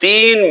3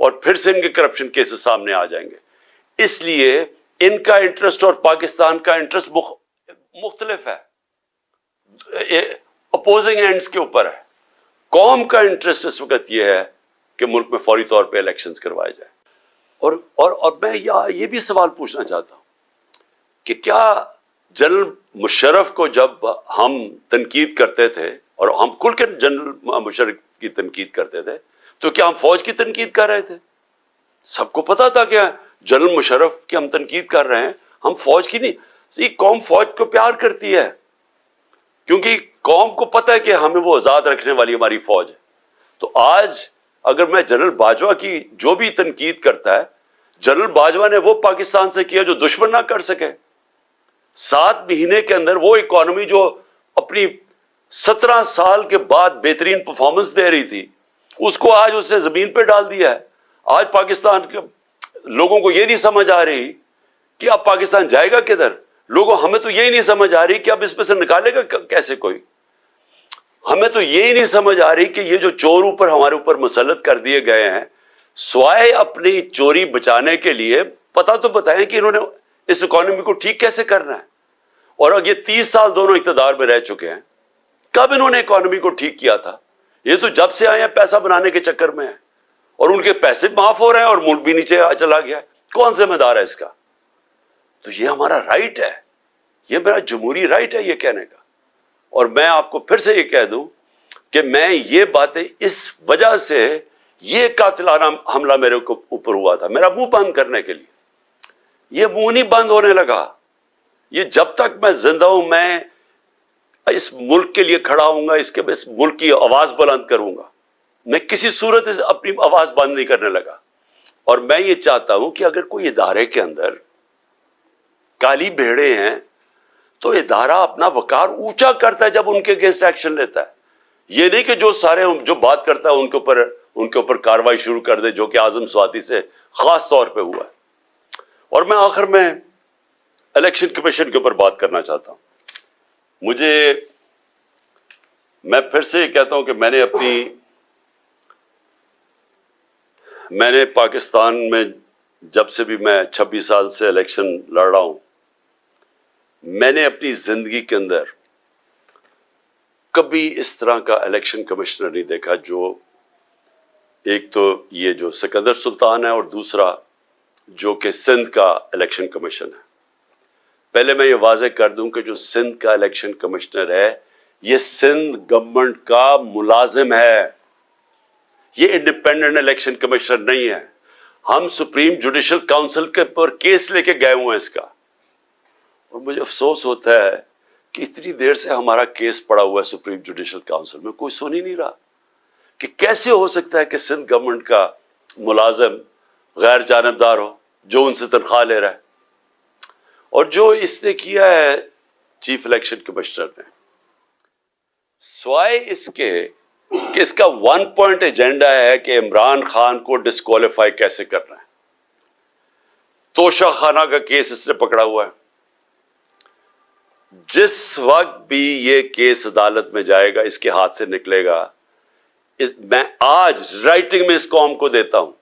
اور پھر سے ان کے کرپشن کیسز سامنے آ جائیں گے. اس لیے ان کا انٹرسٹ اور پاکستان کا انٹرسٹ مختلف ہے, اپوزنگ اینڈز کے اوپر ہے. قوم کا انٹرسٹ اس وقت یہ ہے کہ ملک میں فوری طور پہ الیکشنز کروائے جائیں. اور میں یہ بھی سوال پوچھنا چاہتا ہوں کہ کیا جنرل مشرف کو جب ہم تنقید کرتے تھے, اور ہم کھل کے جنرل مشرف کی تنقید کرتے تھے, تو کیا ہم فوج کی تنقید کر رہے تھے؟ سب کو پتا تھا کہ جنرل مشرف کی ہم تنقید کر رہے ہیں, ہم فوج کی نہیں. قوم فوج کو پیار کرتی ہے کیونکہ قوم کو پتا ہے کہ ہمیں وہ آزاد رکھنے والی ہماری فوج ہے. تو آج اگر میں جنرل باجوہ کی جو بھی تنقید کرتا ہے, جنرل باجوہ نے وہ پاکستان سے کیا جو دشمن نہ کر سکے. 7 مہینے کے اندر وہ اکانومی جو اپنی 17 سال کے بعد بہترین پرفارمنس دے رہی تھی, اس کو آج اس نے زمین پہ ڈال دیا ہے. آج پاکستان کے لوگوں کو یہ نہیں سمجھ آ رہی کہ اب پاکستان جائے گا کدھر. ہمیں تو یہی نہیں سمجھ آ رہی کہ اب اس میں سے نکالے گا کیسے کوئی. ہمیں تو یہی نہیں سمجھ آ رہی کہ یہ جو چور ہمارے اوپر مسلط کر دیے گئے ہیں, سوائے اپنی چوری بچانے کے لیے پتا تو بتائیں کہ انہوں نے اس اکانومی کو ٹھیک کیسے کرنا ہے. اور اب یہ 30 سال دونوں اقتدار میں رہ چکے ہیں, کب انہوں نے اکانومی کو ٹھیک کیا تھا؟ یہ تو جب سے آئے ہیں پیسہ بنانے کے چکر میں ہیں, اور ان کے پیسے معاف ہو رہے ہیں اور ملک بھی نیچے چلا گیا ہے. کون ذمہ دار ہے اس کا؟ تو یہ ہمارا رائٹ ہے, یہ میرا جمہوری رائٹ ہے یہ کہنے کا. اور میں آپ کو پھر سے یہ کہہ دوں کہ میں یہ باتیں اس وجہ سے, یہ قاتلانہ حملہ میرے اوپر ہوا تھا میرا منہ بند کرنے کے لیے. یہ منہ نہیں بند ہونے لگا. یہ جب تک میں زندہ ہوں میں اس ملک کے لیے کھڑا ہوں گا, اس ملک کی آواز بلند کروں گا. میں کسی صورت اپنی آواز بند نہیں کرنے لگا. اور میں یہ چاہتا ہوں کہ اگر کوئی ادارے کے اندر کالی بھیڑے ہیں تو ادارہ اپنا وقار اونچا کرتا ہے جب ان کے اگینسٹ ایکشن لیتا ہے. یہ نہیں کہ جو بات کرتا ہے ان کے اوپر کاروائی شروع کر دے, جو کہ اعظم سواتی سے خاص طور پہ ہوا ہے. اور میں آخر میں الیکشن کمیشن کے اوپر بات کرنا چاہتا ہوں. میں پھر سے یہ کہتا ہوں کہ میں نے پاکستان میں جب سے بھی میں 26 سال سے الیکشن لڑ رہا ہوں, میں نے اپنی زندگی کے اندر کبھی اس طرح کا الیکشن کمشنر نہیں دیکھا جو, ایک تو یہ جو سکندر سلطان ہے اور دوسرا جو کہ سندھ کا الیکشن کمیشن ہے. پہلے میں یہ واضح کر دوں کہ جو سندھ کا الیکشن کمشنر ہے یہ سندھ گورنمنٹ کا ملازم ہے, یہ انڈیپینڈنٹ الیکشن کمشنر نہیں ہے. ہم سپریم جوڈیشل کاؤنسل کے پر کیس لے کے گئے ہوئے ہیں اس کا, اور مجھے افسوس ہوتا ہے کہ اتنی دیر سے ہمارا کیس پڑا ہوا ہے سپریم جوڈیشل کاؤنسل میں, کوئی سن ہی نہیں رہا کہ کیسے ہو سکتا ہے کہ سندھ گورنمنٹ کا ملازم غیر جانبدار ہو جو ان سے تنخواہ لے رہا ہے. اور جو اس نے کیا ہے چیف الیکشن کمشنر نے, سوائے اس کے کہ اس کا 1 پوائنٹ ایجنڈا ہے کہ عمران خان کو ڈسکوالیفائی کیسے کرنا ہے. توشہ خانہ کا کیس اس نے پکڑا ہوا ہے. جس وقت بھی یہ کیس عدالت میں جائے گا اس کے ہاتھ سے نکلے گا. میں آج رائٹنگ میں اس قوم کو دیتا ہوں,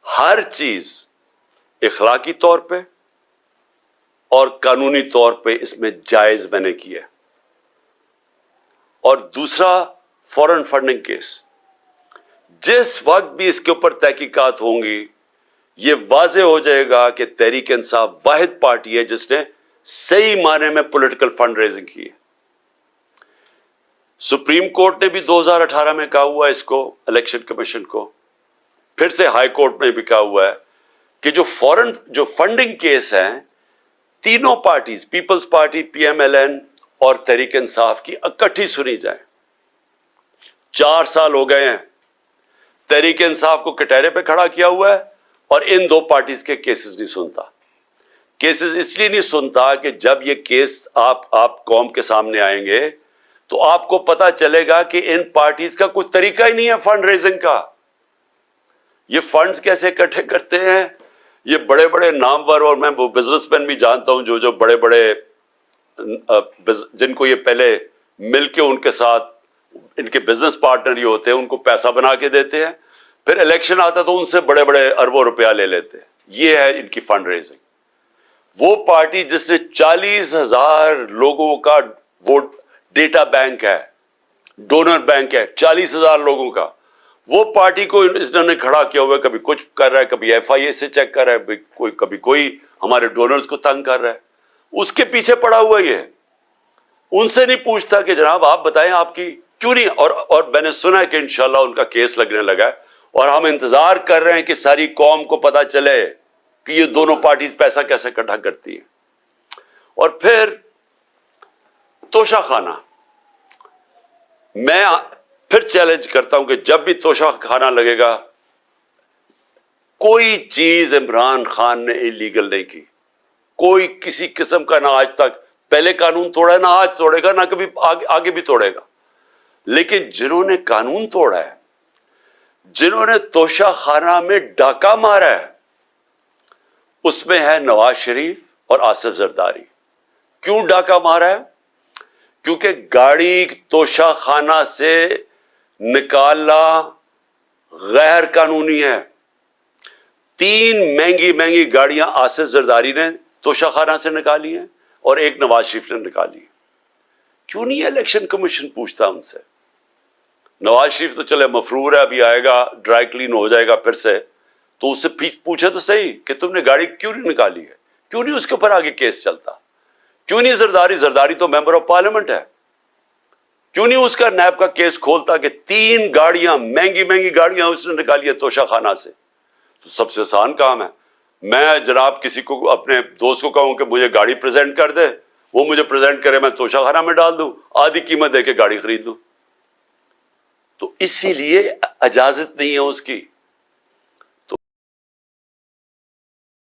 ہر چیز اخلاقی طور پہ اور قانونی طور پہ اس میں جائز میں نے کیا. اور دوسرا فورن فنڈنگ کیس, جس وقت بھی اس کے اوپر تحقیقات ہوں گی یہ واضح ہو جائے گا کہ تحریک انصاف واحد پارٹی ہے جس نے صحیح معنی میں پولیٹیکل فنڈ ریزنگ کی ہے. سپریم کورٹ نے بھی 2018 میں کہا ہوا ہے اس کو, الیکشن کمیشن کو, پھر سے ہائی کورٹ میں بھی کہا ہوا ہے کہ جو فنڈنگ کیس ہیں تینوں parties, peoples party, P M L N اور تحریک انصاف کی اکٹھی سنی جائیں. 4 سال ہو گئے ہیں تحریک انصاف کو کٹہرے پہ کھڑا کیا ہوا ہے اور ان دو پارٹیز کے کیسز نہیں سنتا. کیسز اس لیے نہیں سنتا کہ جب یہ کیس آپ قوم کے سامنے آئیں گے تو آپ کو پتا چلے گا کہ ان پارٹیز کا کوئی طریقہ ہی نہیں ہے فنڈ ریزنگ کا. یہ فنڈز کیسے اکٹھے کرتے ہیں, یہ بڑے بڑے نامور, اور میں وہ بزنس مین بھی جانتا ہوں جو بڑے بڑے جن کو یہ پہلے مل کے ان کے ساتھ ان کے بزنس پارٹنر یہ ہوتے ہیں ان کو پیسہ بنا کے دیتے ہیں, پھر الیکشن آتا تو ان سے بڑے بڑے اربوں روپیہ لے لیتے. یہ ہے ان کی فنڈ ریزنگ. وہ پارٹی جس نے 40,000 لوگوں کا ووٹ ڈیٹا بینک ہے, ڈونر بینک ہے 40,000 لوگوں کا, وہ پارٹی کو اس نے کھڑا کیا ہوا ہے. کبھی کچھ کر رہا ہے, کبھی ایف آئی اے سے چیک کر رہا ہے, کبھی کوئی ہمارے ڈونرز کو تنگ کر رہا ہے. اس کے پیچھے پڑا ہوا یہ. ان سے نہیں پوچھتا کہ جناب آپ بتائیں آپ کی کیوں نہیں. اور میں نے سنا ہے کہ انشاءاللہ ان کا کیس لگنے لگا ہے, اور ہم انتظار کر رہے ہیں کہ ساری قوم کو پتا چلے کہ یہ دونوں پارٹیز پیسہ کیسے اکٹھا کرتی ہیں. اور پھر توشہ خانہ, میں پھر چیلنج کرتا ہوں کہ جب بھی توشہ خانہ لگے گا, کوئی چیز عمران خان نے انلیگل نہیں کی. کوئی کسی قسم کا نہ آج تک پہلے قانون توڑا ہے, نہ آج توڑے گا, نہ کبھی آگے بھی توڑے گا. لیکن جنہوں نے قانون توڑا ہے, جنہوں نے توشہ خانہ میں ڈاکہ مارا ہے, اس میں ہے نواز شریف اور آصف زرداری. کیوں ڈاکہ مارا ہے؟ کیونکہ گاڑی توشہ خانہ سے نکالنا غیر قانونی ہے. 3 مہنگی گاڑیاں آصف زرداری نے توشہ خانہ سے نکالی ہیں اور 1 نواز شریف نے نکالی. کیوں نہیں الیکشن کمیشن پوچھتا ان سے؟ نواز شریف تو چلے مفرور ہے, ابھی آئے گا ڈرائی کلین ہو جائے گا پھر سے, تو اس سے پوچھے تو صحیح کہ تم نے گاڑی کیوں نہیں نکالی ہے, کیوں نہیں اس کے اوپر آگے کیس چلتا, کیوں نہیں زرداری تو ممبر آف پارلیمنٹ ہے, کیوں نہیں اس کا نیب کا کیس کھولتا کہ 3 گاڑیاں مہنگی گاڑیاں اس نے نکالی ہے توشہ خانہ سے. تو سب سے آسان کام ہے, میں جناب کسی کو اپنے دوست کو کہوں کہ مجھے گاڑی پریزنٹ کر دے, وہ مجھے پریزنٹ کرے, میں توشہ خانہ میں ڈال دوں, آدھی قیمت دے کے گاڑی خرید لوں. تو اسی لیے اجازت نہیں ہے اس کی.